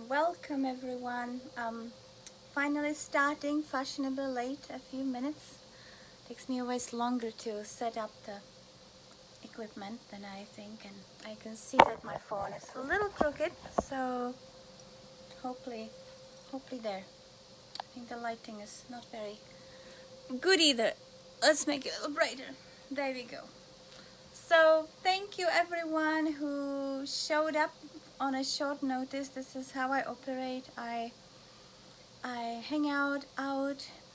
welcome everyone. Finally starting, fashionably late, a few minutes. Takes me always longer to set up the equipment than I think, and I can see that my phone is a little crooked, so hopefully there. I think the lighting is not very good either. Let's make it a little brighter. There we go. So thank you everyone who showed up on a short notice. This is how I operate. I hang out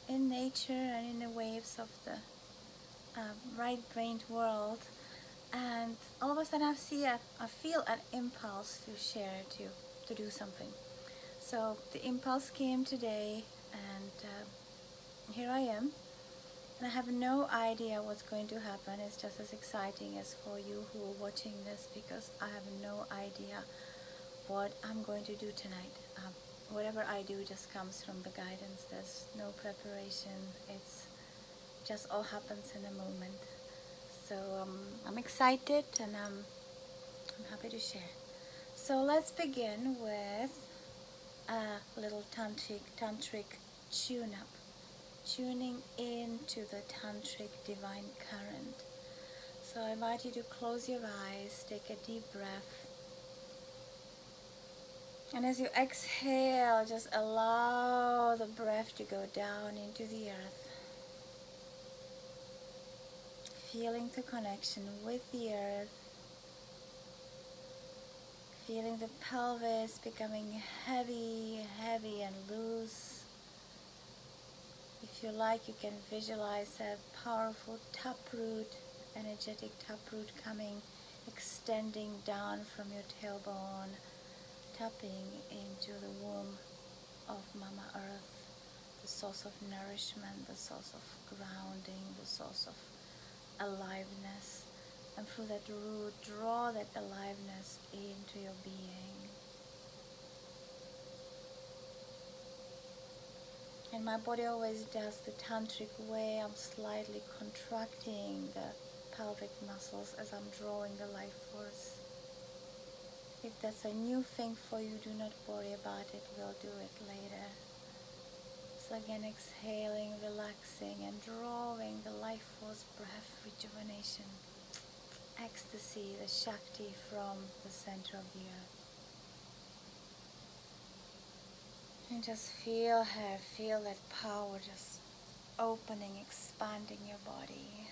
in nature and in the waves of the right-brained world, and all of a sudden I feel an impulse to share, to do something. So the impulse came today, and here I am. And I have no idea what's going to happen. It's just as exciting as for you who are watching this, because I have no idea what I'm going to do tonight. Whatever I do just comes from the guidance. There's no preparation. It's just all happens in a moment. So I'm excited, and I'm happy to share. So let's begin with a little tantric tune-up. Tuning into the tantric divine current. So I invite you to close your eyes, take a deep breath, and as you exhale, just allow the breath to go down into the earth, feeling the connection with the earth, feeling the pelvis becoming heavy and loose. If you like, you can visualize a powerful taproot, energetic taproot coming, extending down from your tailbone, tapping into the womb of Mama Earth, the source of nourishment, the source of grounding, the source of aliveness. And through that root, draw that aliveness into your being. And my body always does the tantric way. I'm slightly contracting the pelvic muscles as I'm drawing the life force. If that's a new thing for you, do not worry about it. We'll do it later. So again, exhaling, relaxing, and drawing the life force breath, rejuvenation, ecstasy, the Shakti from the center of the earth. And just feel her, feel that power just opening, expanding your body.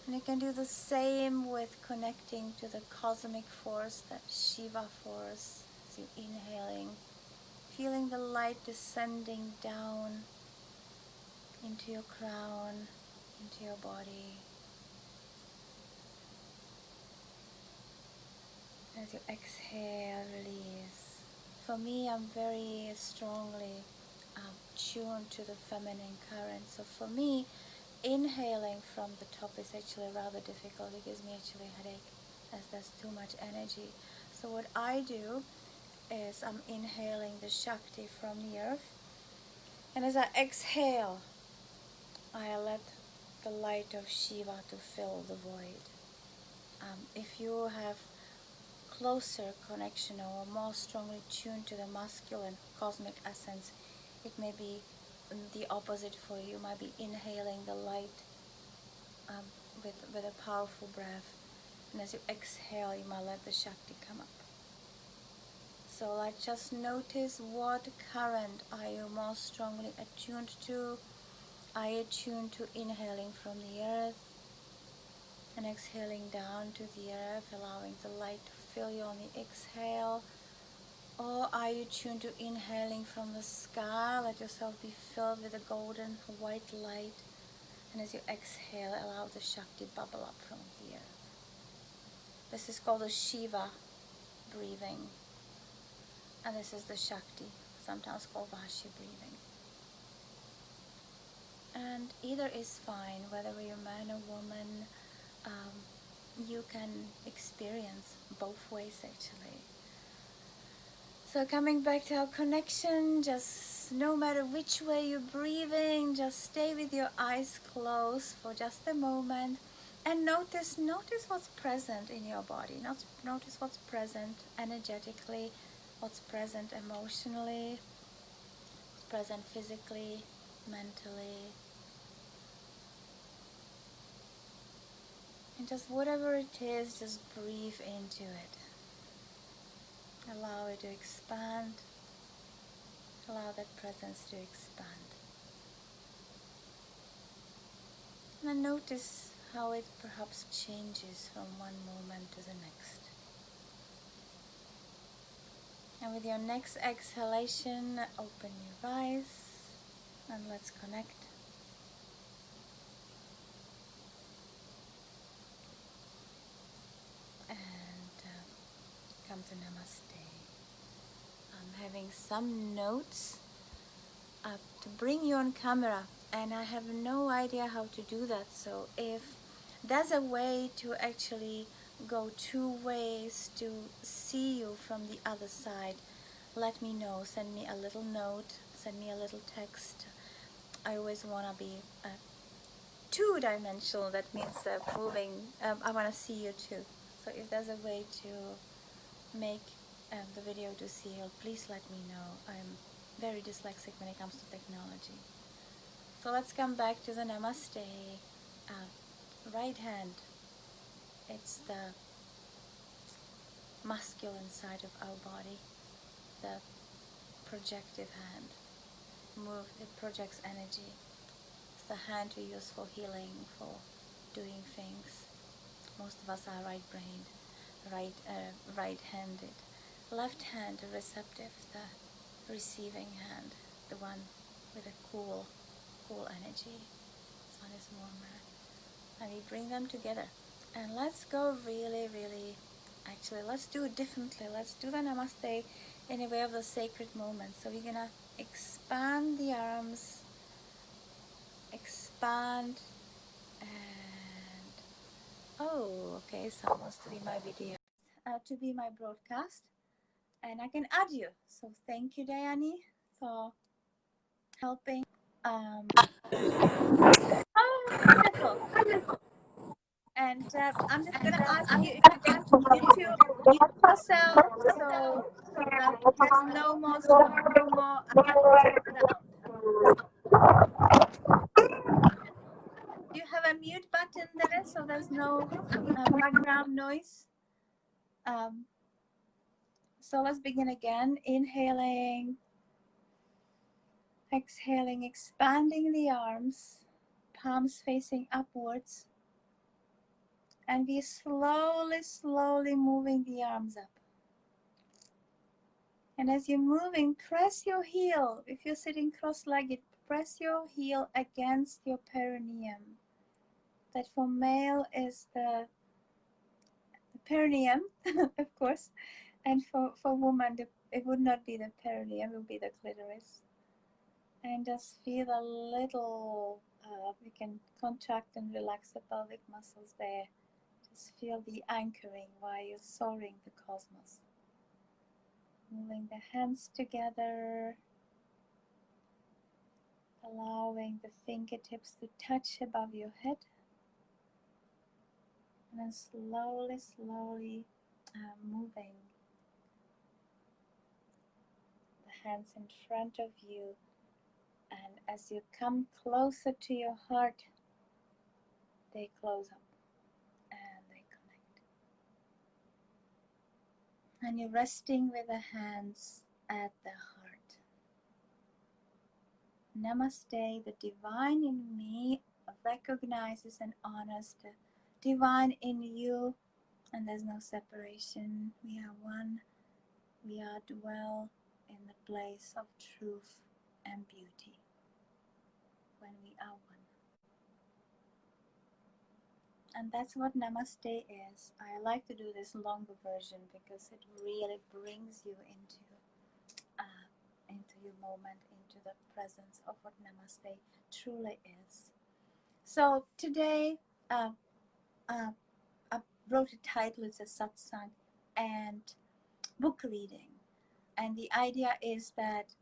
And you can do the same with connecting to the cosmic force, that Shiva force. So you're inhaling, feeling the light descending down into your crown, into your body. As you exhale, release. For me, I'm very strongly tuned to the feminine current. So for me, inhaling from the top is actually rather difficult. It gives me actually a headache as there's too much energy. So what I do is I'm inhaling the Shakti from the earth. And as I exhale, I let the light of Shiva to fill the void. If you have closer connection or more strongly tuned to the masculine cosmic essence, it may be the opposite for you. You might be inhaling the light with a powerful breath, and as you exhale, you might let the Shakti come up. So like, just notice what current are you more strongly attuned to. Are you attuned to inhaling from the earth and exhaling down to the earth, allowing the light to fill you on the exhale? Or are you tuned to inhaling from the sky? Let yourself be filled with a golden white light, and as you exhale, allow the Shakti bubble up from the earth. This is called the Shiva breathing, and this is the Shakti, sometimes called Vashi breathing. And either is fine, whether you're a man or woman. You can experience both ways actually. So coming back to our connection, just no matter which way you're breathing, just stay with your eyes closed for just a moment And notice what's present in your body. Notice what's present energetically, what's present emotionally, what's present physically, mentally. And just whatever it is, just breathe into it. Allow it to expand. Allow that presence to expand. And then notice how it perhaps changes from one moment to the next. And with your next exhalation, open your eyes and let's connect. And come to Namaste. I'm having some notes to bring you on camera, and I have no idea how to do that. So if there's a way to actually go two ways to see you from the other side, let me know. Send me a little note, send me a little text. I always want to be two-dimensional. That means moving. I want to see you too. So if there's a way to make the video to see you, please let me know. I'm very dyslexic when it comes to technology. So let's come back to the Namaste. Right hand, it's the masculine side of our body, the projective hand. It projects energy. It's the hand we use for healing, for doing things. Most of us are right-brained, right-handed. Left hand, the receptive, the receiving hand, the one with a cool energy. This one is warmer. And we bring them together. And let's go really, actually, let's do it differently. Let's do the Namaste in a way of the sacred moment. So we're gonna expand the arms, expand, and oh, okay, someone wants to be my video, to be my broadcast, and I can add you. So thank you, Dayani, for helping. Oh, wonderful. And I'm just going to ask you if you can mute yourself, so there's no more sound. You have a mute button there, so there's no background noise. So let's begin again. Inhaling, exhaling, expanding the arms, palms facing upwards. And we slowly moving the arms up. And as you're moving, press your heel. If you're sitting cross-legged, press your heel against your perineum. That for male is the perineum, of course. And for woman, it would not be the perineum, it would be the clitoris. And just feel a little, we can contract and relax the pelvic muscles there. Just feel the anchoring while you're soaring the cosmos. Moving the hands together, allowing the fingertips to touch above your head, and then slowly moving the hands in front of you, and as you come closer to your heart, they close up and they connect. And you're resting with the hands at the heart. Namaste, the divine in me recognizes and honors the divine in you, and there's no separation. We are one. We are dwell in the place of truth and beauty when we are one. And that's what Namaste is. I like to do this longer version because it really brings you into your moment, into the presence of what Namaste truly is. So today, I wrote a title. It's a Satsang and book reading. And the idea is that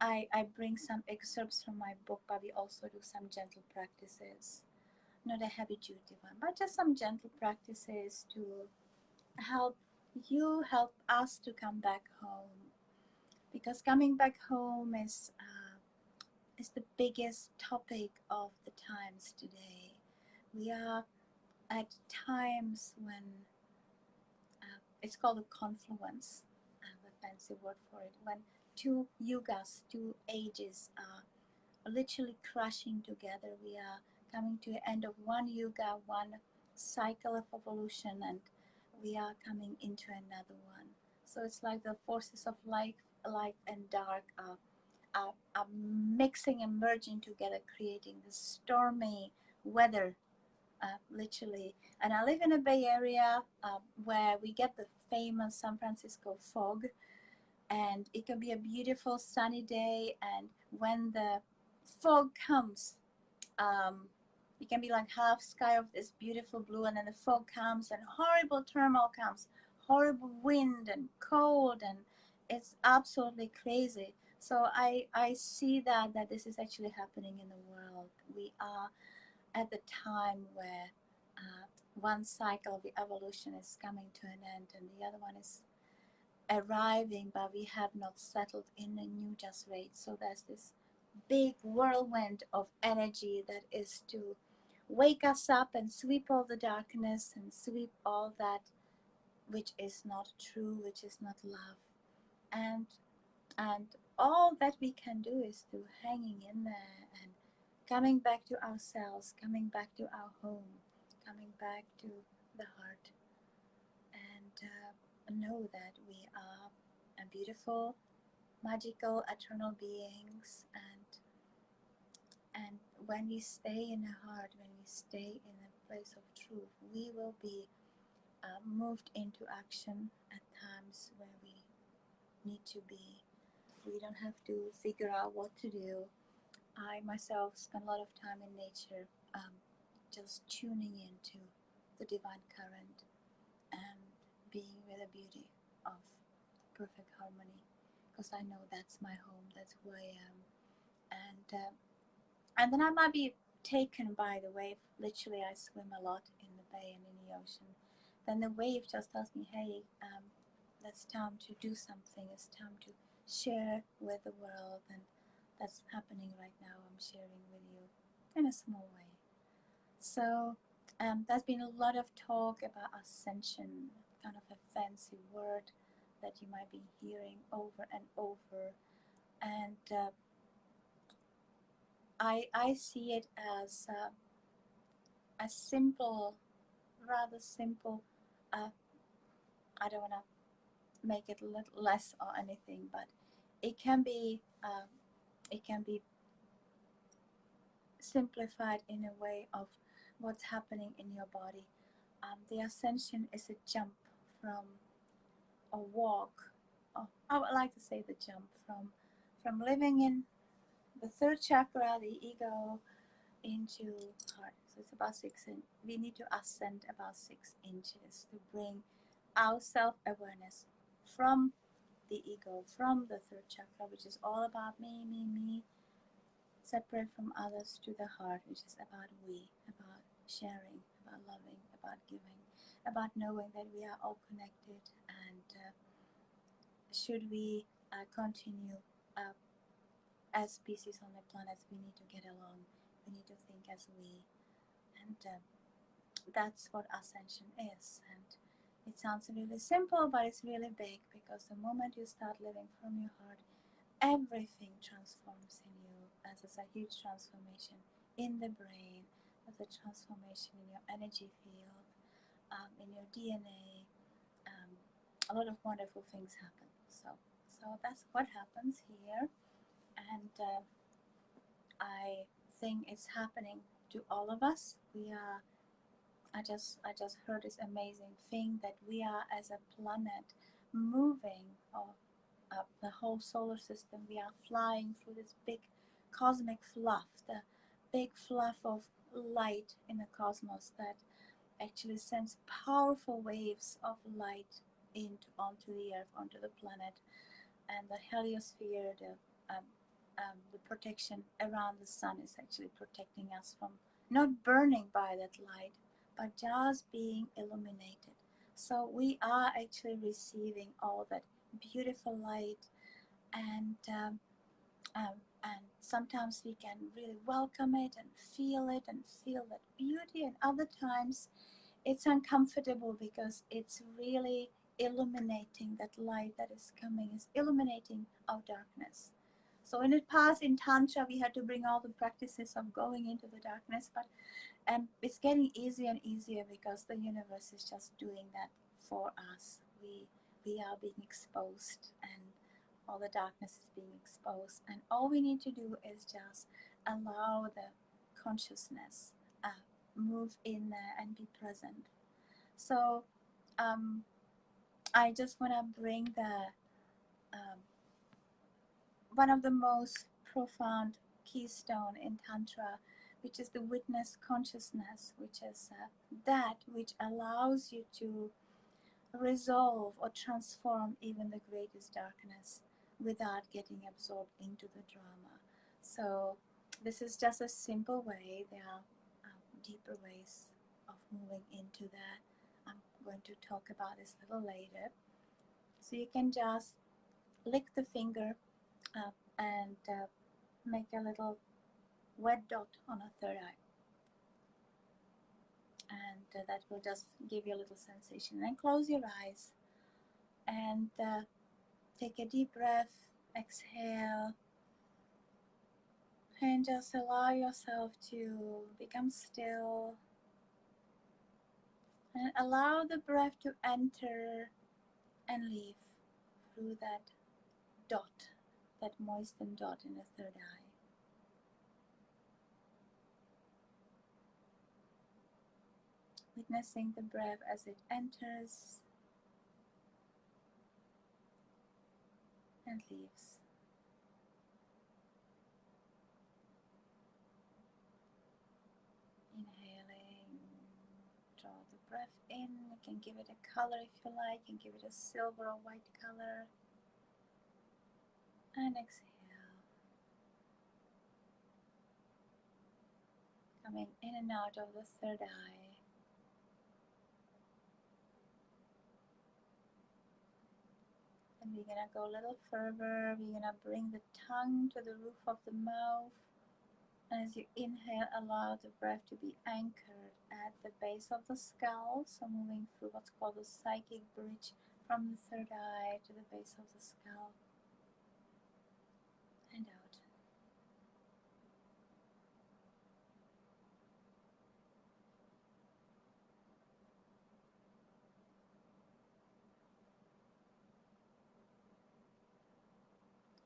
I bring some excerpts from my book, but we also do some gentle practices. not a heavy duty one, but just some gentle practices to help help us to come back home. Because coming back home is the biggest topic of the times today. We are at times when it's called a confluence, a fancy word for it, when two yugas, two ages are literally crashing together. We are coming to the end of one yuga, one cycle of evolution, and we are coming into another one. So it's like the forces of light and dark are mixing and merging together, creating this stormy weather, literally. And I live in a Bay Area where we get the famous San Francisco fog, and it can be a beautiful sunny day. And when the fog comes, um, it can be like half sky of this beautiful blue, and then the fog comes, and horrible turmoil comes, horrible wind and cold, and it's absolutely crazy. So I see that this is actually happening in the world. We are at the time where one cycle of the evolution is coming to an end and the other one is arriving, but we have not settled in a new just rate. So there's this big whirlwind of energy that is to wake us up and sweep all the darkness and sweep all that which is not true, which is not love. And and all that we can do is to hanging in there and coming back to ourselves, coming back to our home, coming back to the heart, and know that we are a beautiful, magical, eternal beings. And when we stay in the heart, when we stay in a place of truth, we will be moved into action at times where we need to be. We don't have to figure out what to do. I myself spend a lot of time in nature, just tuning into the divine current and being with the beauty of perfect harmony, because I know that's my home, that's who I am. And then I might be taken by the wave. Literally, I swim a lot in the bay and in the ocean. Then the wave just tells me, hey, it's time to do something. It's time to share with the world. And that's happening right now. I'm sharing with you in a small way. So there's been a lot of talk about ascension, kind of a fancy word that you might be hearing over and over. And I see it as a simple, rather simple. Uh, I don't want to make it a little less or anything, but it can be simplified in a way of what's happening in your body. The ascension is a jump from a walk. Or I would like to say the jump from living in the third chakra, the ego, into heart. So it's about 6 inches. We need to ascend about 6 inches to bring our self-awareness from the ego, from the third chakra, which is all about me, separate from others, to the heart, which is about we, about sharing, about loving, about giving, about knowing that we are all connected. And should we continue as species on the planet, we need to get along. We need to think as we. And that's what ascension is. And it sounds really simple, but it's really big, because the moment you start living from your heart, everything transforms in you. As it's a huge transformation in the brain, there's a transformation in your energy field, in your DNA. Um, a lot of wonderful things happen. So that's what happens here, and I think it's happening to all of us. We are I just heard this amazing thing that we are, as a planet, moving, or the whole solar system, we are flying through this big cosmic fluff, the big fluff of light in the cosmos that actually sends powerful waves of light onto the earth, onto the planet. And the heliosphere, the protection around the sun, is actually protecting us from not burning by that light, but just being illuminated. So we are actually receiving all that beautiful light, and and sometimes we can really welcome it and feel that beauty, and other times it's uncomfortable because it's really illuminating. That light that is coming is illuminating our darkness. So in the past, in Tantra, we had to bring all the practices of going into the darkness, but it's getting easier and easier because the universe is just doing that for us. We are being exposed, and all the darkness is being exposed, and all we need to do is just allow the consciousness move in there and be present. So I just want to bring the one of the most profound keystone in Tantra, which is the witness consciousness, which is that which allows you to resolve or transform even the greatest darkness without getting absorbed into the drama. So this is just a simple way. There are deeper ways of moving into that. I'm going to talk about this a little later. So you can just lick the finger and make a little wet dot on a third eye, and that will just give you a little sensation. And close your eyes and take a deep breath, exhale, and just allow yourself to become still, and allow the breath to enter and leave through that dot, that moistened dot in the third eye. Witnessing the breath as it enters and leaves. Inhaling, draw the breath in. You can give it a color if you like. You can give it a silver or white color. And exhale. Coming in and out of the third eye. And we're going to go a little further. We're going to bring the tongue to the roof of the mouth. And as you inhale, allow the breath to be anchored at the base of the skull. So moving through what's called the psychic bridge from the third eye to the base of the skull. And out.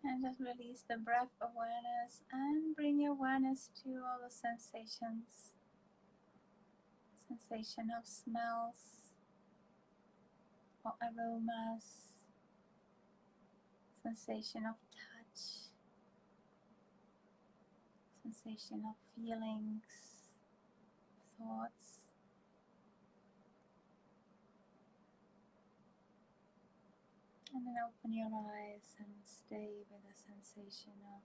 And just release the breath awareness and bring your awareness to all the sensations. Sensation of smells or aromas. Sensation of touch. Sensation of feelings, thoughts. And then open your eyes and stay with the sensation of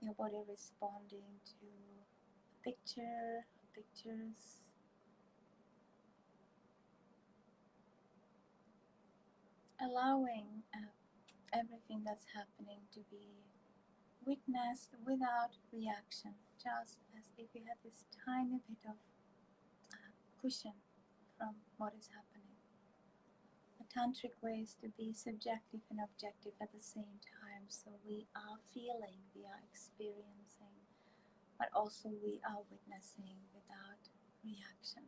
your body responding to a picture, pictures. Allowing everything that's happening to be witnessed without reaction, just as if you had this tiny bit of cushion from what is happening. The tantric way is to be subjective and objective at the same time. So we are feeling, we are experiencing, but also we are witnessing without reaction.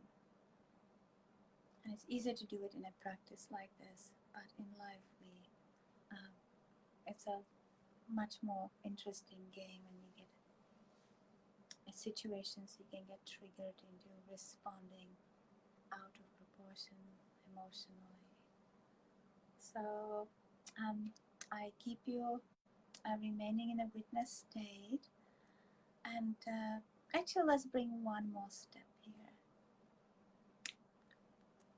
And it's easier to do it in a practice like this, but in life it's a much more interesting game, and you get situations you can get triggered into responding out of proportion emotionally. So I keep you remaining in a witness state, and actually let's bring one more step here.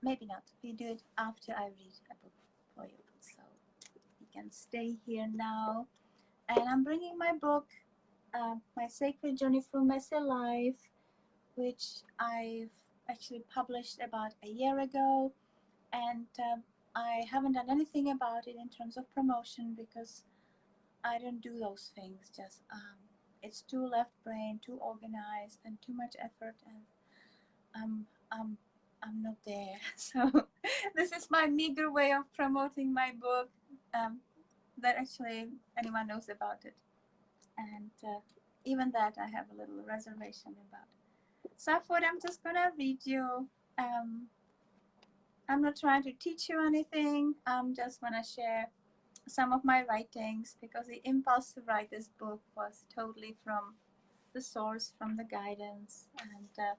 Maybe not, we do it after I read a book for you, so you can stay here now. And I'm bringing my book, My Sacred Journey Through Messy Life, which I've actually published about a year ago, and I haven't done anything about it in terms of promotion because I don't do those things. Just it's too left brain, too organized, and too much effort, and I'm I'm I'm not there. So this is my meager way of promoting my book. That actually anyone knows about it, and even that I have a little reservation about. So I thought I'm just gonna read you. Um, I'm not trying to teach you anything. I'm just gonna share some of my writings because the impulse to write this book was totally from the source, from the guidance, and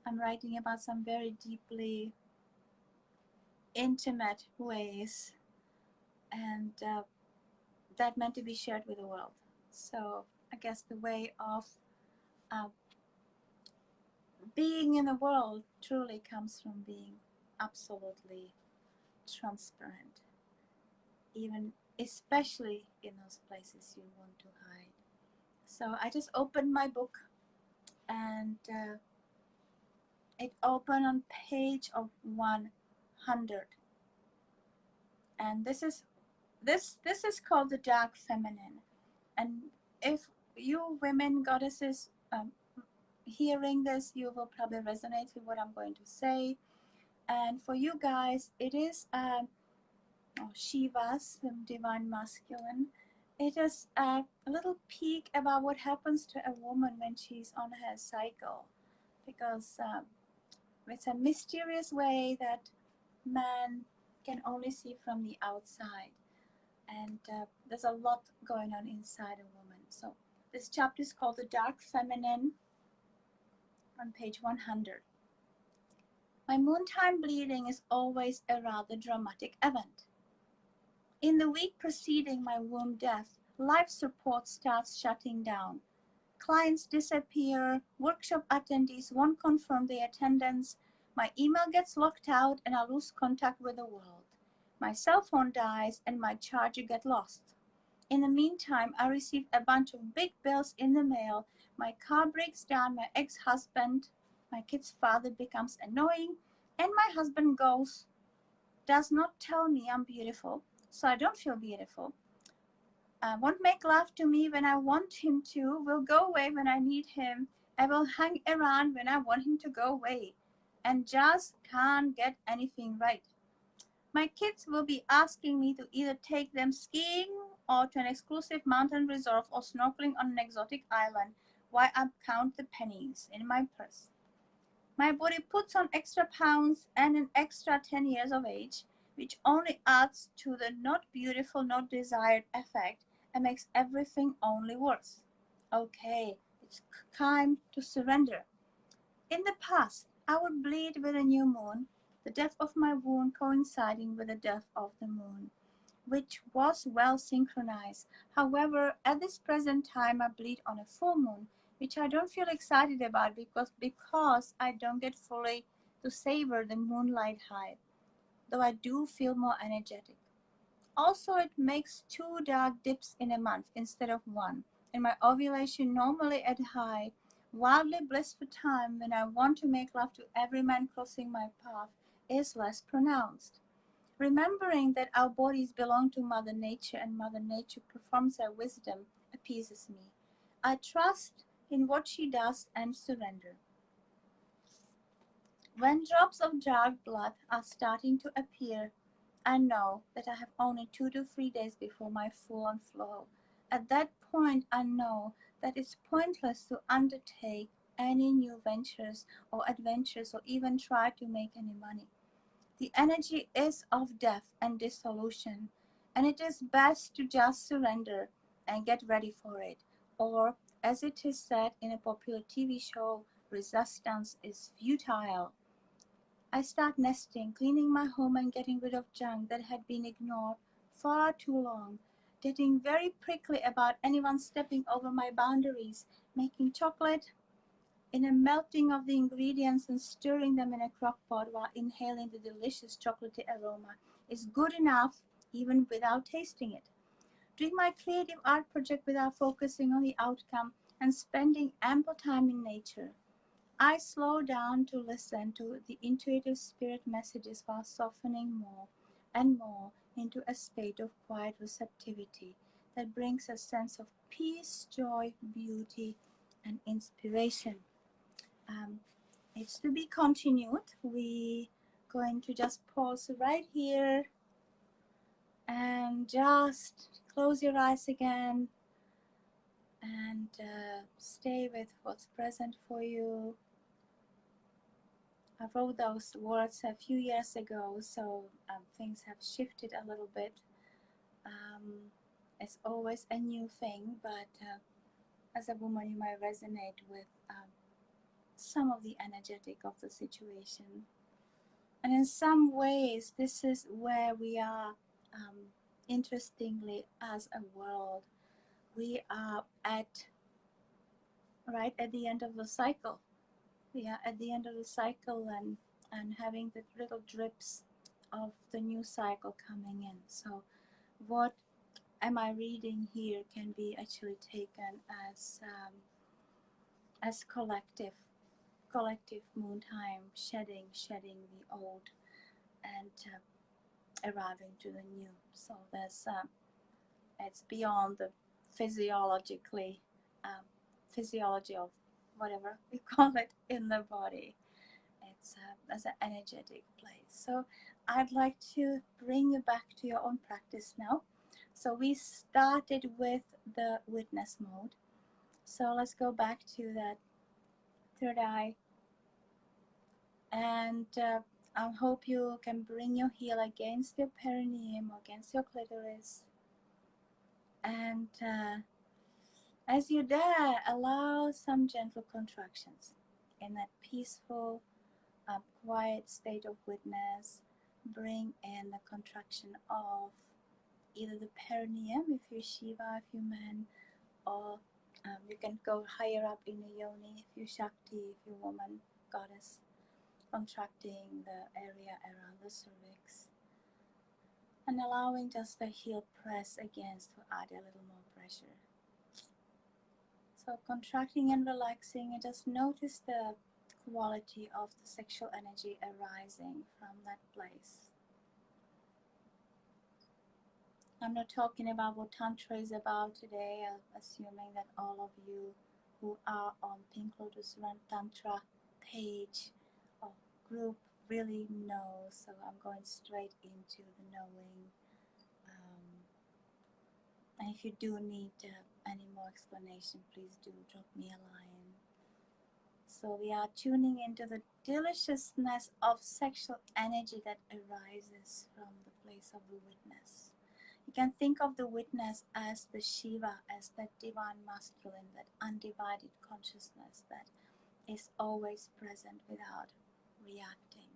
I'm writing about some very deeply intimate ways, and that meant to be shared with the world. So I guess the way of uh, being in the world truly comes from being absolutely transparent, even especially in those places you want to hide. So I just opened my book, and it opened on page of 100, and this is called the dark feminine. And if you women goddesses hearing this, you will probably resonate with what I'm going to say. And for you guys, it is Shiva's the divine masculine. It is a little peek about what happens to a woman when she's on her cycle, because it's a mysterious way that man can only see from the outside, and there's a lot going on inside a woman. So this chapter is called the dark feminine, on page 100. My moontime bleeding is always a rather dramatic event. In the week preceding my womb death, life support starts shutting down. Clients disappear, workshop attendees won't confirm their attendance, my email gets locked out and I lose contact with the world. My cell phone dies and my charger gets lost. In the meantime, I receive a bunch of big bills in the mail, my car breaks down, my ex-husband, my kid's father becomes annoying, and my husband does not tell me I'm beautiful, so I don't feel beautiful. Won't make love to me when I want him to, will go away when I need him, I will hang around when I want him to go away, and just can't get anything right. My kids will be asking me to either take them skiing or to an exclusive mountain resort or snorkeling on an exotic island while I count the pennies in my purse. My body puts on extra pounds and an extra 10 years of age, which only adds to the not beautiful, not desired effect and makes everything only worse. Okay, it's time to surrender. In the past, I would bleed with a new moon, the depth of my wound coinciding with the depth of the moon, which was well synchronized. However, at this present time, I bleed on a full moon, which I don't feel excited about because I don't get fully to savor the moonlight high, though I do feel more energetic. Also, it makes two dark dips in a month instead of one, and my ovulation normally at high, wildly blissful time when I want to make love to every man crossing my path is less pronounced. Remembering that our bodies belong to Mother Nature and Mother Nature performs her wisdom appeases me. I trust in what she does and surrender. When drops of dark blood are starting to appear, I know that I have only 2 to 3 days before my full-on flow. At that point, I know that it's pointless to undertake any new ventures or adventures or even try to make any money. The energy is of death and dissolution, and it is best to just surrender and get ready for it. Or, as it is said in a popular TV show, resistance is futile. I start nesting, cleaning my home and getting rid of junk that had been ignored far too long, getting very prickly about anyone stepping over my boundaries, making chocolate in a melting of the ingredients and stirring them in a crock pot while inhaling the delicious chocolatey aroma is good enough even without tasting it. Doing my creative art project without focusing on the outcome and spending ample time in nature. I slow down to listen to the intuitive spirit messages while softening more and more into a state of quiet receptivity that brings a sense of peace, joy, beauty, and inspiration. Um, it's to be continued. We going to just pause right here and just close your eyes again and stay with what's present for you. I wrote those words a few years ago, so things have shifted a little bit. It's always a new thing, but as a woman, you might resonate with some of the energetic of the situation. And in some ways, this is where we are, interestingly, as a world. We are right at the end of the cycle. We are at the end of the cycle and having the little drips of the new cycle coming in. So what am I reading here can be actually taken as collective moon time, shedding the old and arriving to the new. So there's it's beyond the physiologically physiology of whatever we call it in the body. It's as an energetic place. So I'd like to bring you back to your own practice now. So we started with the witness mode. So let's go back to that third eye. And I hope you can bring your heel against your perineum or against your clitoris. And as you're there, allow some gentle contractions in that peaceful, quiet state of witness. Bring in the contraction of either the perineum if you're Shiva, if you're man, or you can go higher up in the yoni if you're Shakti, if you're woman, goddess, contracting the area around the cervix. And allowing just the heel press against to add a little more pressure. So contracting and relaxing, and just notice the quality of the sexual energy arising from that place. I'm not talking about what Tantra is about today, assuming that all of you who are on Pink Lotus Run Tantra page or group really know. So I'm going straight into the knowing. And if you do need any more explanation, please do drop me a line. So we are tuning into the deliciousness of sexual energy that arises from the place of the witness. You can think of the witness as the Shiva, as that divine masculine, that undivided consciousness that is always present without reacting.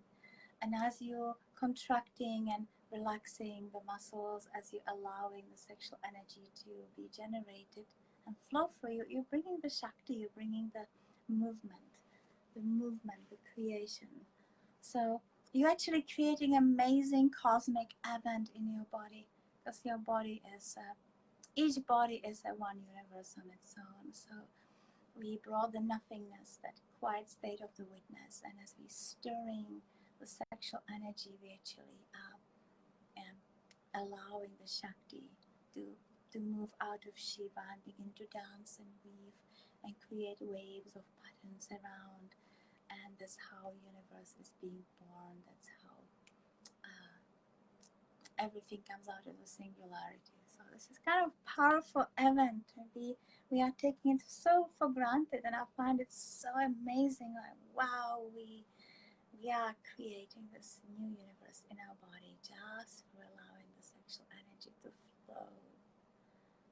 And as you're contracting and relaxing the muscles, as you're allowing the sexual energy to be generated and flow for you, you're bringing the Shakti, you're bringing the movement, the creation. So you're actually creating amazing cosmic event in your body, because your body is, each body is a one universe on its own. So we brought the nothingness, that quiet state of the witness, and as we stirring the sexual energy, we actually allowing the Shakti to move out of Shiva and begin to dance and weave and create waves of patterns around. And that's how universe is being born. That's how everything comes out of the singularity. So this is kind of powerful event. We are taking it so for granted, and I find it so amazing. Like, wow, we are creating this new universe in our body just for allowing the sexual energy to flow.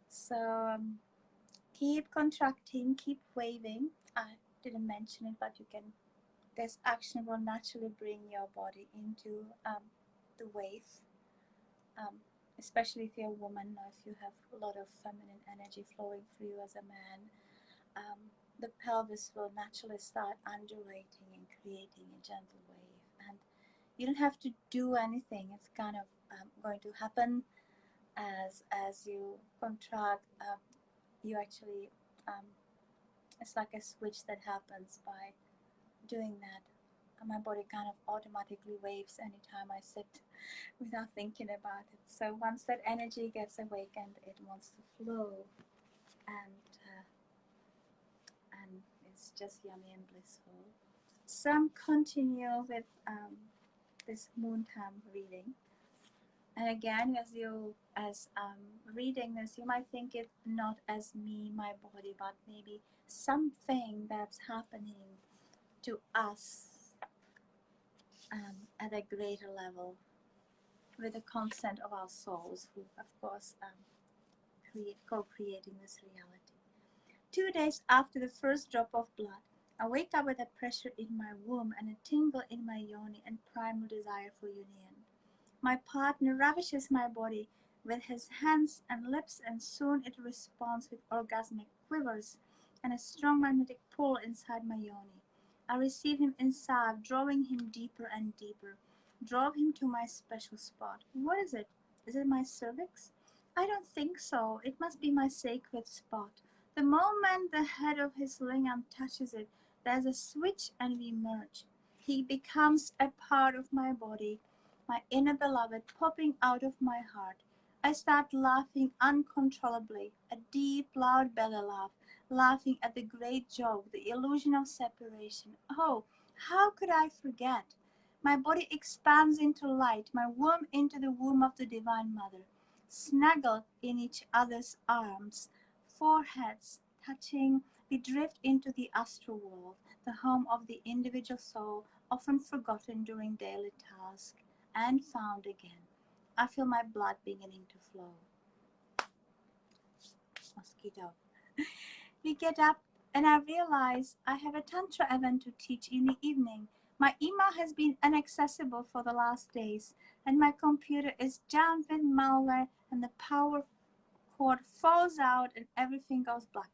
So keep contracting, keep waving. I didn't mention it, but you can. This action will naturally bring your body into the wave. Especially if you're a woman or if you have a lot of feminine energy flowing through you as a man, the pelvis will naturally start undulating and creating a gentle wave. And you don't have to do anything. It's kind of going to happen as you contract. You actually, it's like a switch that happens by doing that. And my body kind of automatically waves anytime I sit without thinking about it. So once that energy gets awakened, it wants to flow, and and it's just yummy and blissful. So I'm continue with this moon time reading. And again, as reading this, you might think it not as me, my body, but maybe something that's happening to us at a greater level with the consent of our souls, who, of course, co-creating this reality. 2 days after the first drop of blood, I wake up with a pressure in my womb and a tingle in my yoni and primal desire for union. My partner ravishes my body with his hands and lips, and soon it responds with orgasmic quivers and a strong magnetic pull inside my yoni. I receive him inside, drawing him deeper and deeper. Draw him to my special spot. What is it? Is it my cervix? I don't think so. It must be my sacred spot. The moment the head of his lingam touches it, there's a switch and we merge. He becomes a part of my body, my inner beloved popping out of my heart. I start laughing uncontrollably, a deep, loud belly laugh, laughing at the great joke, the illusion of separation. Oh, how could I forget? My body expands into light, my womb into the womb of the Divine Mother, snuggled in each other's arms, foreheads touching, we drift into the astral world, the home of the individual soul, often forgotten during daily tasks and found again. I feel my blood beginning to flow. Mosquito. We get up and I realize I have a Tantra event to teach in the evening. My email has been inaccessible for the last days, and my computer is jammed with malware, and the power cord falls out and everything goes black.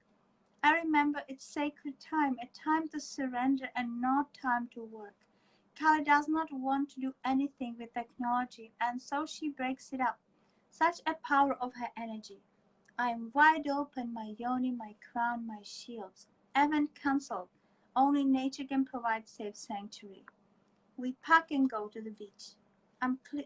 I remember it's sacred time, a time to surrender and not time to work. Kali does not want to do anything with technology, and so she breaks it up. Such a power of her energy. I am wide open, my yoni, my crown, my shields. Event cancelled. Only nature can provide safe sanctuary. We pack and go to the beach.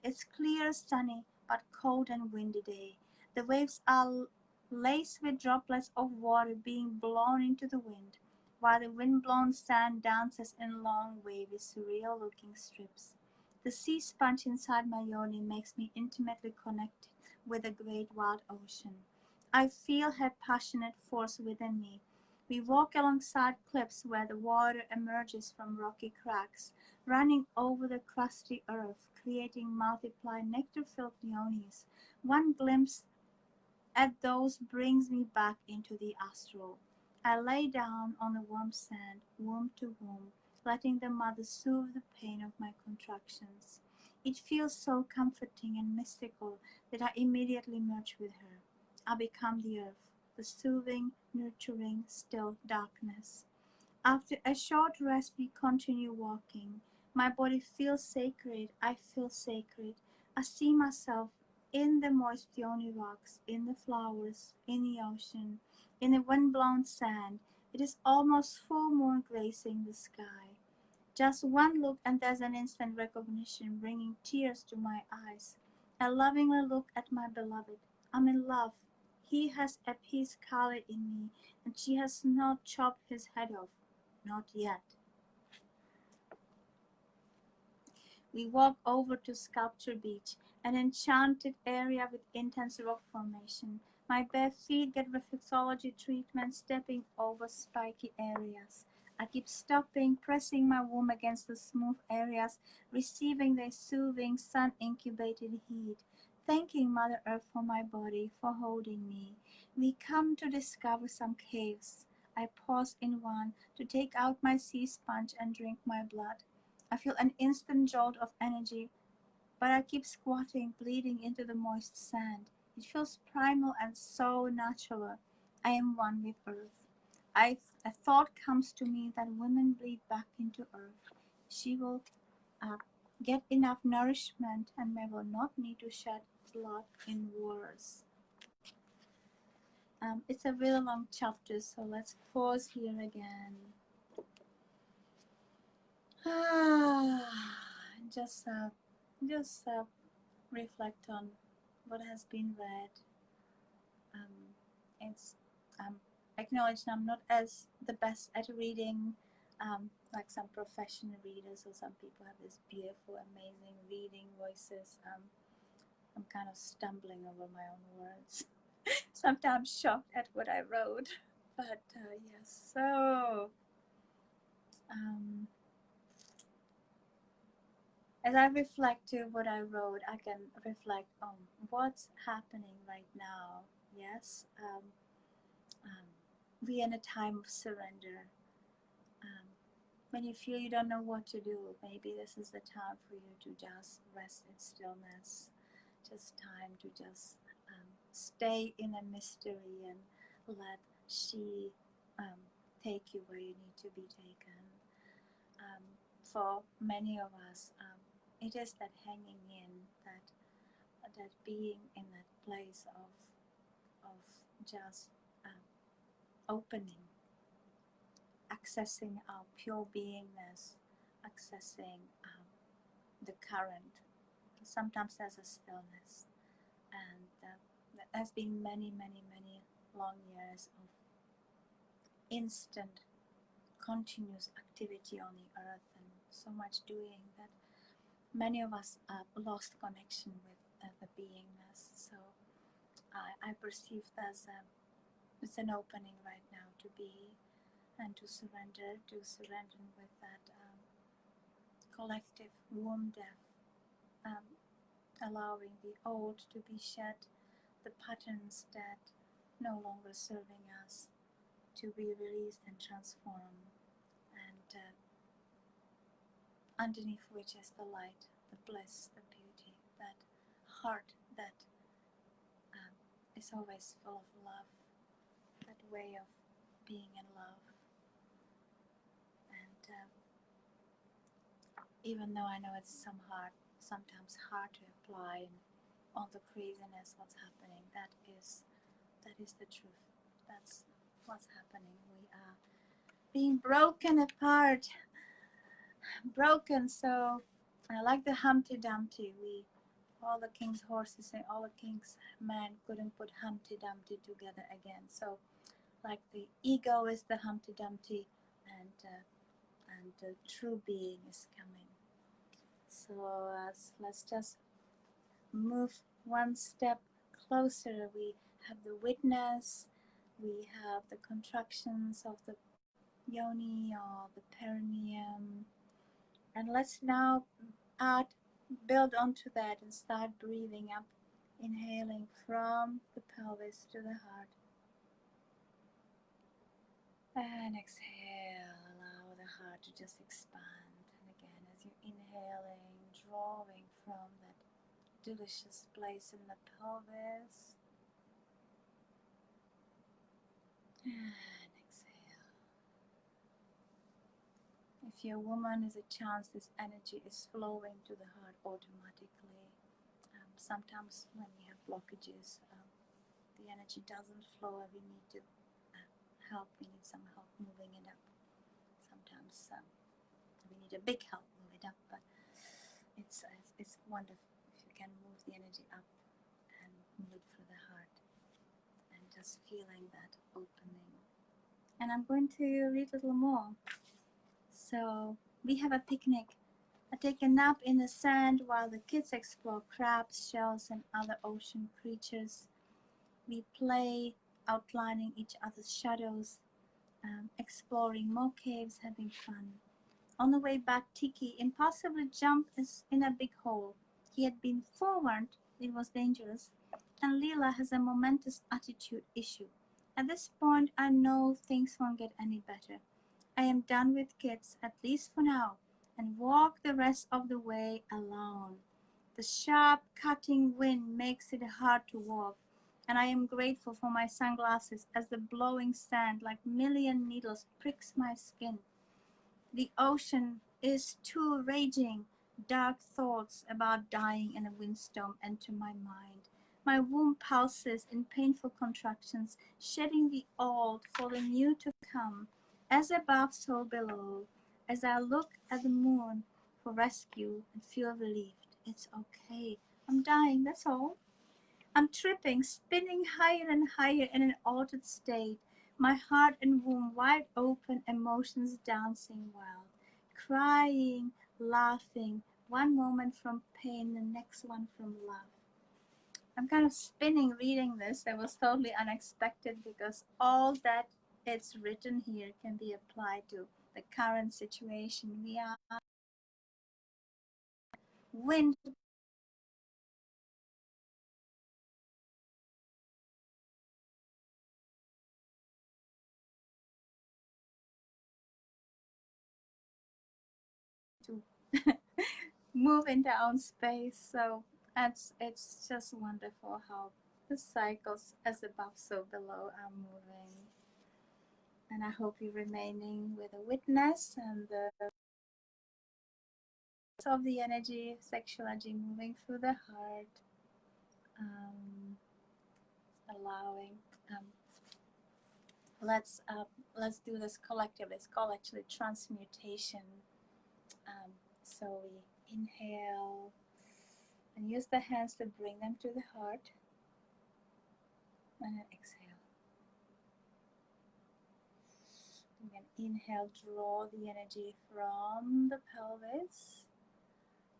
It's clear, sunny, but cold and windy day. The waves are laced with droplets of water being blown into the wind, while the wind-blown sand dances in long, wavy, surreal-looking strips. The sea sponge inside my yoni makes me intimately connected with the great wild ocean. I feel her passionate force within me. We walk alongside cliffs where the water emerges from rocky cracks, running over the crusty earth, creating multiplied nectar-filled yonis. One glimpse at those brings me back into the astral. I lay down on the warm sand, womb to womb, letting the mother soothe the pain of my contractions. It feels so comforting and mystical that I immediately merge with her. I become the earth, the soothing, nurturing, still darkness. After a short rest we continue walking. My body feels sacred, I feel sacred. I see myself in the moist yoni rocks, in the flowers, in the ocean, in the wind-blown sand. It is almost full moon gracing the sky. Just one look and there's an instant recognition, bringing tears to my eyes. I lovingly look at my beloved. I'm in love. He has a peace Kali in me, and she has not chopped his head off. Not yet. We walk over to Sculpture Beach, an enchanted area with intense rock formation. My bare feet get reflexology treatment, stepping over spiky areas. I keep stopping, pressing my womb against the smooth areas, receiving their soothing, sun-incubated heat. Thanking Mother Earth for my body, for holding me. We come to discover some caves. I pause in one to take out my sea sponge and drink my blood. I feel an instant jolt of energy, but I keep squatting, bleeding into the moist sand. It feels primal and so natural. I am one with earth. A thought comes to me that women bleed back into earth. She will uh, get enough nourishment and may will not need to shed blood in wars. It's a really long chapter, so let's pause here again. just reflect on what has been read. It's acknowledge I'm not as the best at reading, like some professional readers, or some people have this beautiful, amazing reading voices. I'm kind of stumbling over my own words. Sometimes shocked at what I wrote, but yes. So as I reflect to what I wrote, I can reflect on what's happening right now. Yes, we are in a time of surrender. Um, when you feel you don't know what to do, maybe this is the time for you to just rest in stillness. Just time to just stay in a mystery and let she take you where you need to be taken. For many of us, it is that hanging in, that being in that place of just opening, accessing our pure beingness, accessing the current. Sometimes there's a stillness, and there's been many, many, many long years of instant, continuous activity on the earth, and so much doing that many of us lost connection with the beingness. So I perceive there's it's an opening right now to be and to surrender with that collective womb death, allowing the old to be shed, the patterns that no longer serving us to be released and transformed, and underneath which is the light, the bliss, the beauty, that heart that is always full of love, that way of being in love. And even though I know it's sometimes hard to apply on the craziness, what's happening, that is the truth. That's what's happening. We are being broken apart, broken. So like the Humpty Dumpty, all the king's horses and all the king's men couldn't put Humpty Dumpty together again. So like the ego is the Humpty Dumpty, and the true being is coming. So let's just move one step closer. We have the witness, we have the contractions of the yoni or the perineum, and let's now build onto that and start breathing up, inhaling from the pelvis to the heart, and exhale. Allow the heart to just expand. And again, as you're inhaling, drawing from that delicious place in the pelvis, and exhale. If you're a woman, there's a chance this energy is flowing to the heart automatically. Sometimes when we have blockages, the energy doesn't flow, and we need to help. We need some help moving it up. Sometimes we need a big help moving it up, but it's wonderful if you can move the energy up and move it through the heart, and just feeling that opening. And I'm going to read a little more. So we have a picnic. I take a nap in the sand while the kids explore crabs, shells, and other ocean creatures. We play, outlining each other's shadows, exploring more caves, having fun. On the way back, Tiki impulsively jumped in a big hole. He had been forewarned it was dangerous, and Leela has a momentous attitude issue. At this point, I know things won't get any better. I am done with kids, at least for now, and walk the rest of the way alone. The sharp, cutting wind makes it hard to walk, and I am grateful for my sunglasses as the blowing sand like million needles pricks my skin. The ocean is too raging. Dark thoughts about dying in a windstorm enter my mind. My womb pulses in painful contractions, shedding the old for the new to come. As above, so below. As I look at the moon, for rescue and feel relieved. It's okay. I'm dying, that's all. I'm tripping, spinning higher and higher in an altered state, my heart and womb wide open, emotions dancing wild, crying, laughing, one moment from pain, the next one from love. I'm kind of spinning reading this. That was totally unexpected because all that it's written here can be applied to the current situation we are. Wind to move into our own space. So it's just wonderful how the cycles as above so below are moving. And I hope you're remaining with a witness and the of the energy, sexual energy moving through the heart, um, allowing. Um, let's do this collectively. It's called actually transmutation. So we inhale and use the hands to bring them to the heart, and then exhale. You can inhale, draw the energy from the pelvis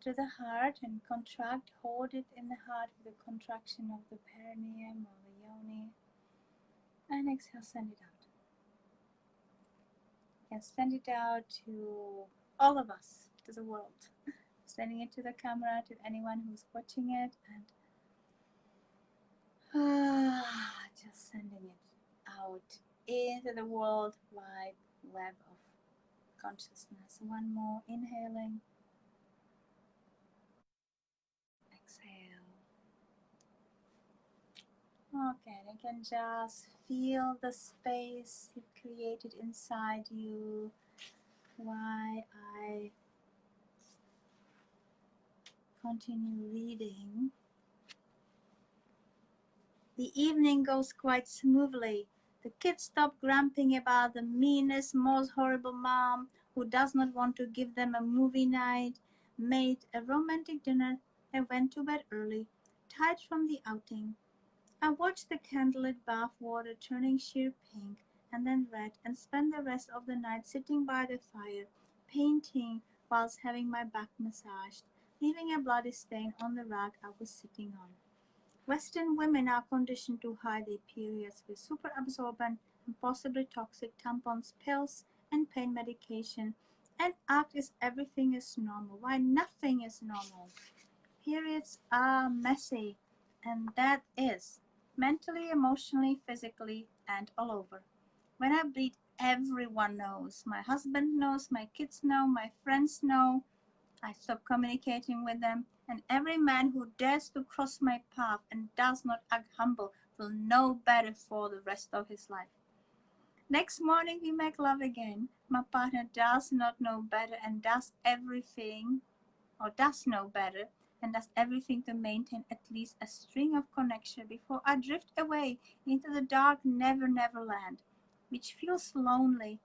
to the heart and contract, hold it in the heart with the contraction of the perineum or the yoni, and exhale, send it out. You can send it out to all of us, to the world, sending it to the camera, to anyone who's watching it, and just sending it out into the worldwide web of consciousness. One more, inhaling, exhale. Okay, and you can just feel the space you've created inside you while I continue reading. The evening goes quite smoothly. The kids stop grumping about the meanest, most horrible mom who does not want to give them a movie night, made a romantic dinner, and went to bed early, tired from the outing. I watched the candlelit bath water turning sheer pink and then red, and spent the rest of the night sitting by the fire, painting whilst having my back massaged, leaving a bloody stain on the rug I was sitting on. Western women are conditioned to hide their periods with super-absorbent and possibly toxic tampons, pills, and pain medication, and act as everything is normal, while nothing is normal. Periods are messy, and that is mentally, emotionally, physically, and all over. When I bleed, everyone knows. My husband knows, my kids know, my friends know. I stop communicating with them, and every man who dares to cross my path and does not act humble will know better for the rest of his life. Next morning we make love again. My partner does not know better and does everything, or does know better, and does everything to maintain at least a string of connection before I drift away into the dark never never land, which feels lonely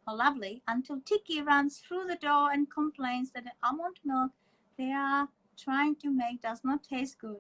or lovely until Tiki runs through the door and complains that the almond milk they are trying to make does not taste good.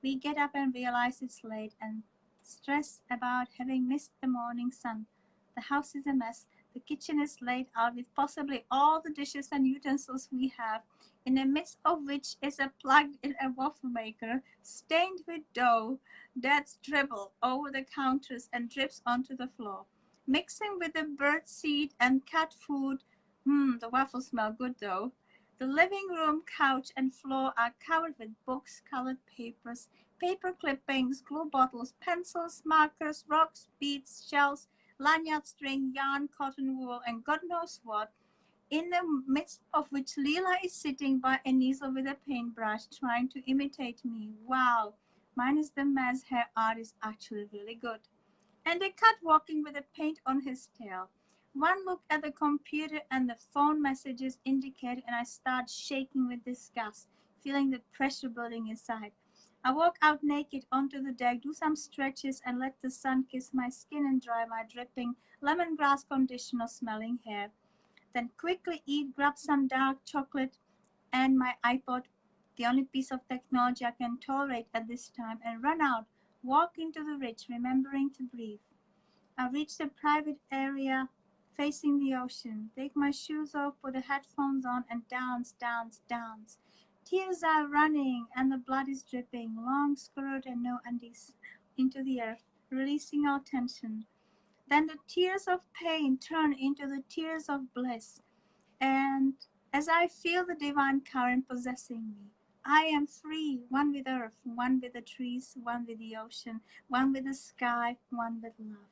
We get up and realize it's late and stress about having missed the morning sun. The house is a mess. The kitchen is laid out with possibly all the dishes and utensils we have, in the midst of which is a plugged-in waffle maker stained with dough that's dribbled over the counters and drips onto the floor. Mixing with the bird seed and cat food, the waffles smell good though. The living room couch and floor are covered with books, colored papers, paper clippings, glue bottles, pencils, markers, rocks, beads, shells, lanyard string, yarn, cotton wool, and God knows what, in the midst of which Leela is sitting by an easel with a paintbrush trying to imitate me. Wow, minus the mess, her art is actually really good. And a cat walking with the paint on his tail. One look at the computer and the phone messages indicate, and I start shaking with disgust, feeling the pressure building inside. I walk out naked onto the deck, do some stretches, and let the sun kiss my skin and dry my dripping lemongrass conditioner smelling hair. then quickly eat, grab some dark chocolate and my iPod, the only piece of technology I can tolerate at this time, and run out, walk into the ridge, remembering to breathe. I reach the private area facing the ocean, take my shoes off, put the headphones on, and dance, dance, dance. Tears are running, and the blood is dripping, long skirt and no undies, into the earth, releasing all tension. Then the tears of pain turn into the tears of bliss. And as I feel the divine current possessing me, I am free, one with earth, one with the trees, one with the ocean, one with the sky, one with love.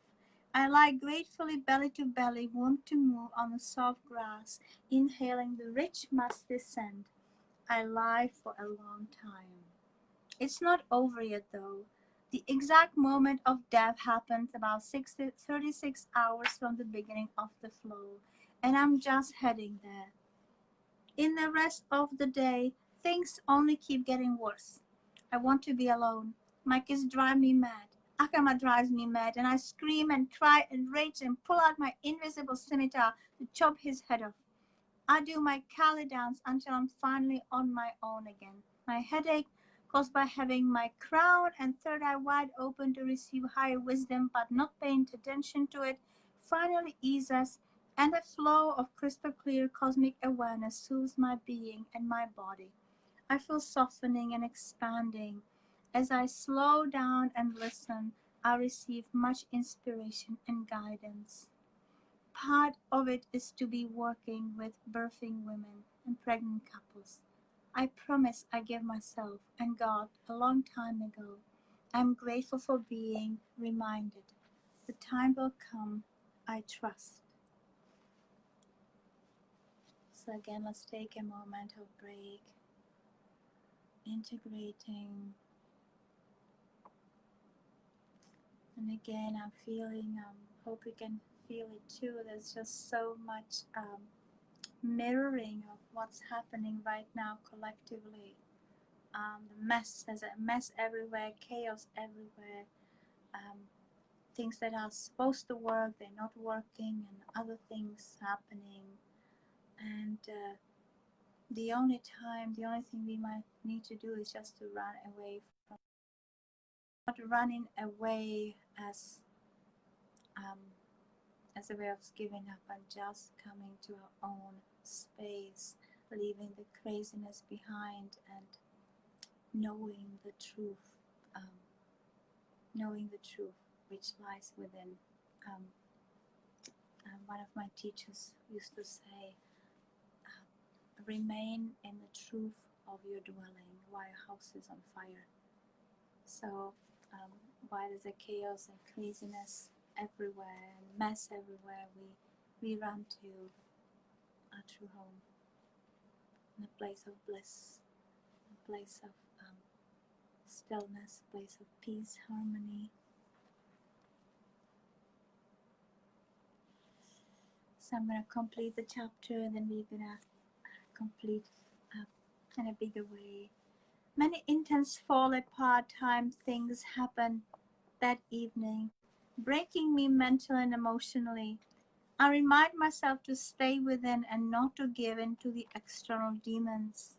I lie gratefully belly to belly, womb to womb on the soft grass, inhaling the rich musty scent. I lie for a long time. It's not over yet though. The exact moment of death happens about 36 hours from the beginning of the flow, and I'm just heading there. In the rest of the day, things only keep getting worse. I want to be alone. My kids drive me mad. Akama drives me mad, and I scream and cry and rage and pull out my invisible scimitar to chop his head off. I do my Kali dance until I'm finally on my own again. My headache, caused by having my crown and third eye wide open to receive higher wisdom but not paying attention to it, finally eases, and a flow of crystal clear cosmic awareness soothes my being and my body. I feel softening and expanding. As I slow down and listen, I receive much inspiration and guidance. Part of it is to be working with birthing women and pregnant couples. I promise I gave myself and God a long time ago. I'm grateful for being reminded. The time will come, I trust. So again, let's take a moment of break, integrating. And again, I'm feeling, hope you can feel it too. There's just so much mirroring of what's happening right now collectively. The mess, there's a mess everywhere, chaos everywhere. Um, Things that are supposed to work, they're not working, and other things happening. And the only thing we might need to do is just to run away from, not running away um, as a way of giving up, and just coming to our own space, leaving the craziness behind and knowing the truth, um, knowing the truth which lies within. Um, One of my teachers used to say, remain in the truth of your dwelling while your house is on fire. So while there's a chaos and craziness everywhere and mess everywhere, we run to our true home, in a place of bliss, a place of stillness, a place of peace, harmony. So I'm going to complete the chapter, and then we're going to complete in a bigger way. Many intense fall apart time things happen that evening, breaking me mentally and emotionally. I remind myself to stay within and not to give in to the external demons.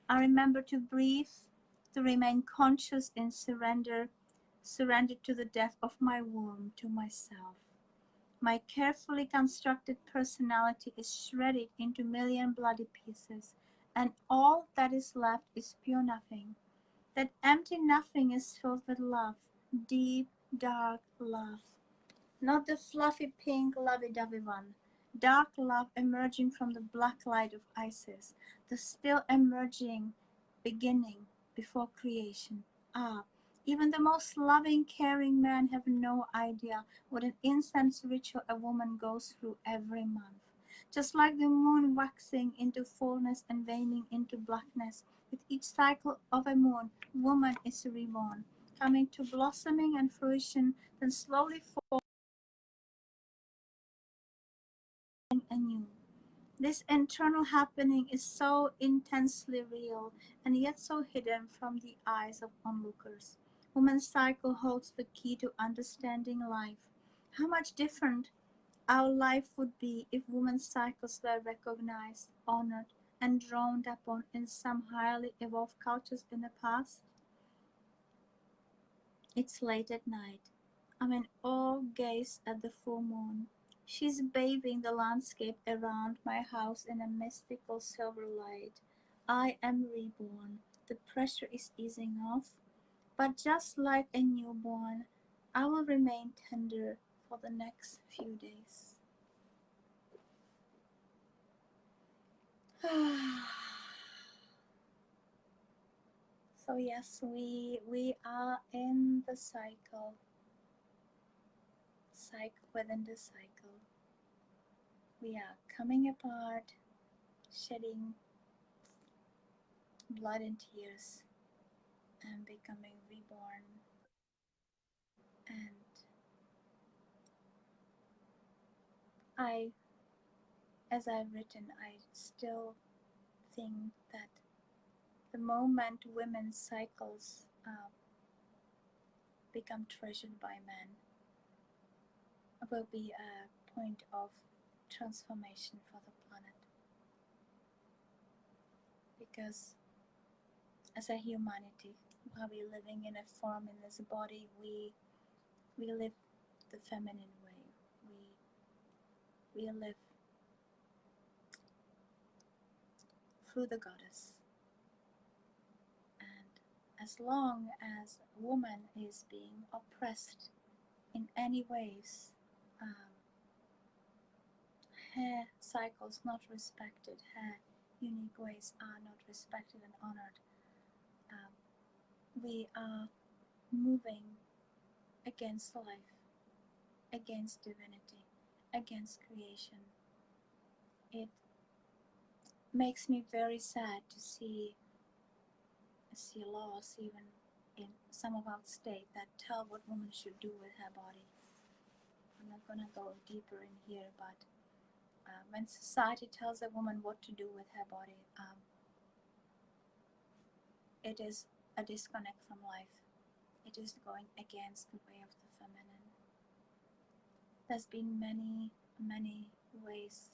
I remember to breathe, to remain conscious in surrender, surrendered to the death of my womb, to myself. My carefully constructed personality is shredded into million bloody pieces, and all that is left is pure nothing. That empty nothing is filled with love, deep, dark love. Not the fluffy pink lovey-dovey one. Dark love emerging from the black light of Isis, the still emerging beginning before creation. Ah, even the most loving, caring men have no idea what an incense ritual a woman goes through every month. Just like the moon waxing into fullness and waning into blackness, with each cycle of a moon, woman is reborn, coming to blossoming and fruition, then slowly falling anew. This internal happening is so intensely real and yet so hidden from the eyes of onlookers. Woman's cycle holds the key to understanding life. How much different our life would be if women's cycles were recognized, honored, and drawn upon in some highly evolved cultures in the past? It's late at night. I'm in awe gaze at the full moon. She's bathing the landscape around my house in a mystical silver light. I am reborn. The pressure is easing off, but just like a newborn, I will remain tender for the next few days. So yes, we are in the cycle within the cycle. We are coming apart, shedding blood and tears, and becoming reborn. And I, as I've written, I still think that the moment women's cycles become treasured by men will be a point of transformation for the planet. Because as a humanity, while we're living in a form in this body, we live the feminine way. We live through the goddess. And as long as a woman is being oppressed in any ways, her cycles not respected, her unique ways are not respected and honored, we are moving against life, against divinity, against creation. It makes me very sad to see laws even in some of our state that tell what women should do with her body. I'm not gonna go deeper in here, but when society tells a woman what to do with her body, it is a disconnect from life. It is going against the way of the feminine. There's been many ways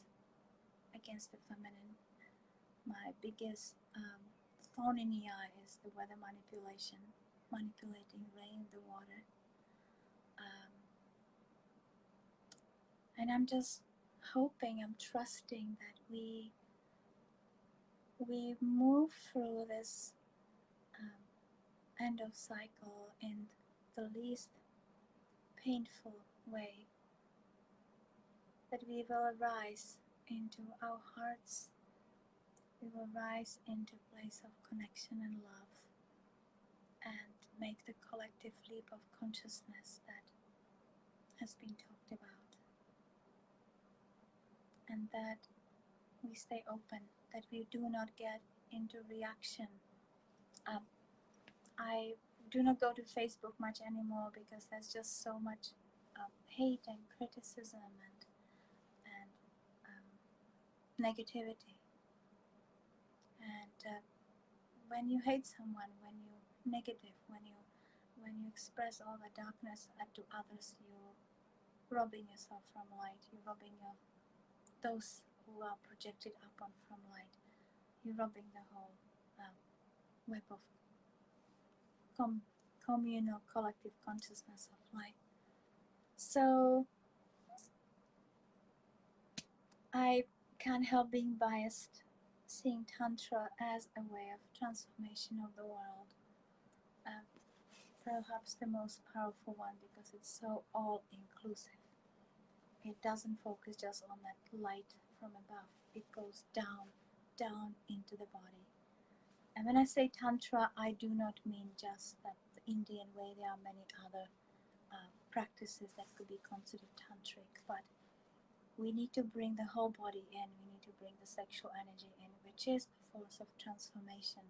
against the feminine. My biggest thorn in the eye is the weather manipulation, manipulating rain, the water. And I'm just hoping, I'm trusting that we move through this end of cycle in the least painful way, that we will rise into our hearts, we will rise into a place of connection and love, and make the collective leap of consciousness that has been talked about, and that we stay open, that we do not get into reaction. I do not go to Facebook much anymore because there's just so much hate and criticism and negativity. And when you hate someone, when you're negative, when you express all the darkness to others, you're robbing yourself from light. You're robbing those who are projected upon from light. You're robbing the whole web of communal collective consciousness of light. So I can't help being biased, seeing Tantra as a way of transformation of the world. Perhaps the most powerful one because it's so all-inclusive. It doesn't focus just on that light from above. It goes down into the body. And when I say Tantra, I do not mean just that the Indian way. There are many other practices that could be considered Tantric, but we need to bring the whole body in. We need to bring the sexual energy in, which is the force of transformation,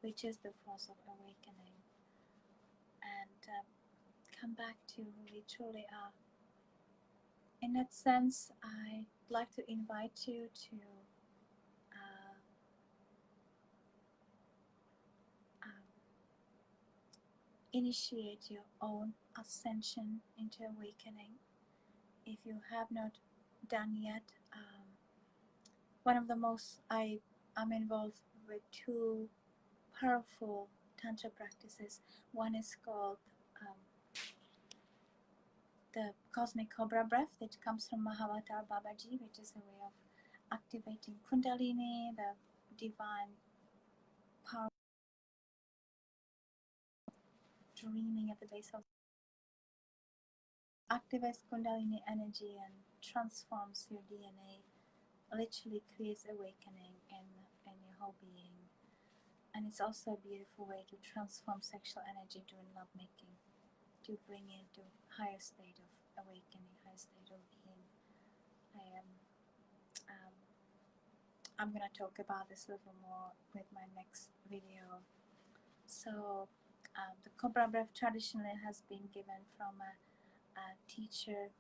which is the force of awakening, and come back to who we truly are. In that sense, I'd like to invite you to initiate your own ascension into awakening. If you have not done yet. One of the most I'm involved with two powerful Tantra practices. One is called um, the Cosmic Cobra Breath, that comes from Mahavatar Babaji, which is a way of activating Kundalini, the divine power, dreaming at the base of activates Kundalini energy and transforms your DNA, literally creates awakening in your whole being. And it's also a beautiful way to transform sexual energy during lovemaking, to bring it to higher state of awakening, higher state of being. I am I'm gonna talk about this a little more with my next video. So the Cobra Breath traditionally has been given from a teacher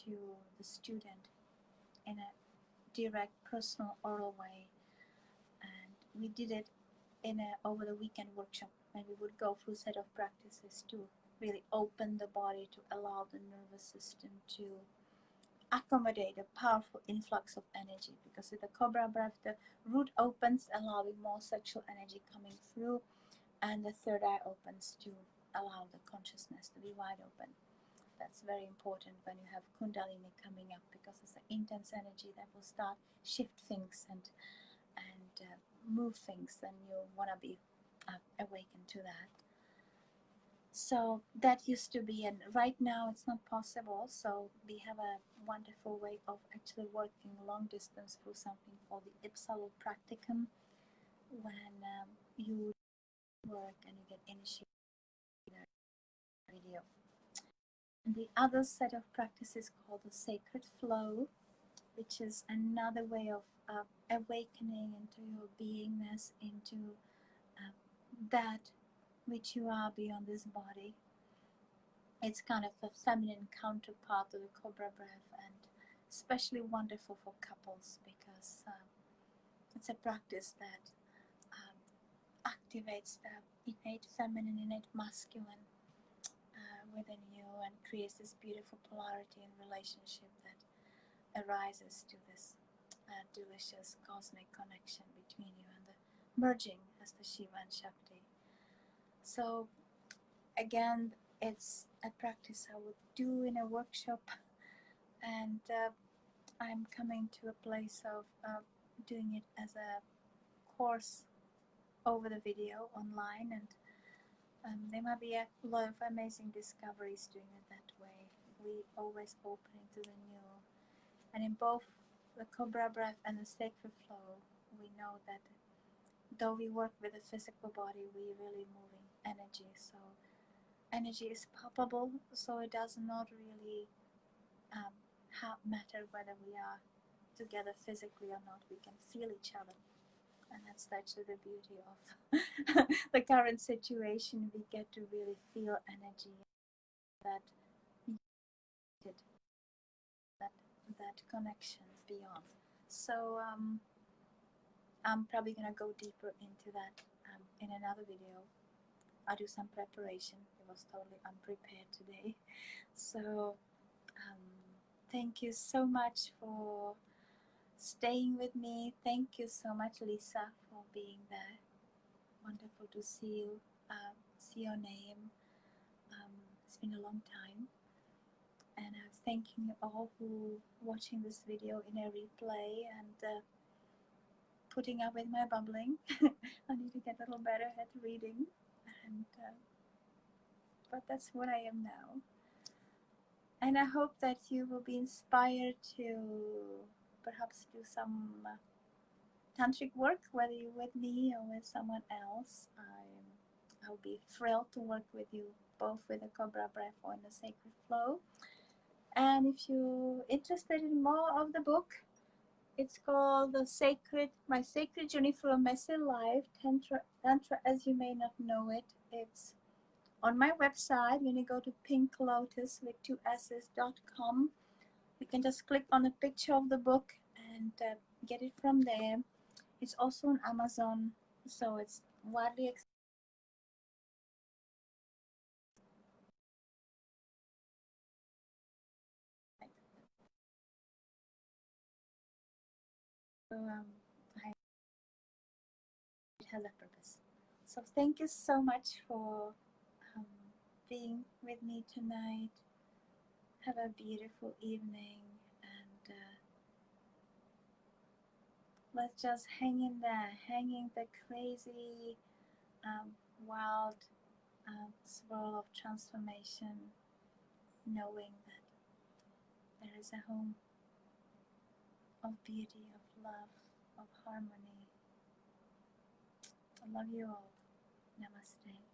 to the student in a direct, personal, oral way, and we did it in a over the weekend workshop, and we would go through a set of practices to really open the body, to allow the nervous system to accommodate a powerful influx of energy, because with the Cobra Breath the root opens, allowing more sexual energy coming through, and the third eye opens to allow the consciousness to be wide open. That's very important when you have Kundalini coming up, because it's an intense energy that will start shift things and move things, and you want to be awakened to that. So that used to be, and right now it's not possible. So we have a wonderful way of actually working long distance through something called the Ipsalo Practicum, when you work and you get initiated in a video. And the other set of practices called the Sacred Flow, which is another way of awakening into your beingness, into that which you are beyond this body. It's kind of a feminine counterpart to the Cobra Breath, and especially wonderful for couples, because it's a practice that activates the innate feminine, innate masculine within you, and creates this beautiful polarity in relationship that arises to this delicious cosmic connection between you, and the merging as the Shiva and Shakti. So again, it's a practice I would do in a workshop, and I'm coming to a place of doing it as a course over the video online, and there might be a lot of amazing discoveries doing it that way. We always opening to the new, and in both the Cobra Breath and the Sacred Flow, we know that though we work with the physical body, we really moving energy. So energy is palpable, so it does not really matter whether we are together physically or not. We can feel each other, and that's actually the beauty of the current situation. We get to really feel energy, that that connection beyond. So I'm probably gonna go deeper into that in another video. I'll do some preparation. It was totally unprepared today. So thank you so much for staying with me. Thank you so much, Lisa, for being there. Wonderful to see you, see your name. It's been a long time. And thanking you all who watching this video in a replay, and putting up with my bubbling. I need to get a little better at reading, and but that's what I am now. And I hope that you will be inspired to perhaps do some tantric work, whether you're with me or with someone else. I'll be thrilled to work with you, both with the Cobra Breath or in the Sacred Flow. And if you're interested in more of the book, it's called My Sacred Journey Through a Messy Life, Tantra as you may not know it. It's on my website. When you go to pinklotus with 2s's.com, you can just click on a picture of the book and get it from there. It's also on Amazon, so it's widely accessible. it has a purpose. So thank you so much for um, being with me tonight. Have a beautiful evening, and let's just hang in there, hanging the crazy, wild swirl of transformation, knowing that there is a home of beauty, of love, of harmony. I love you all. Namaste.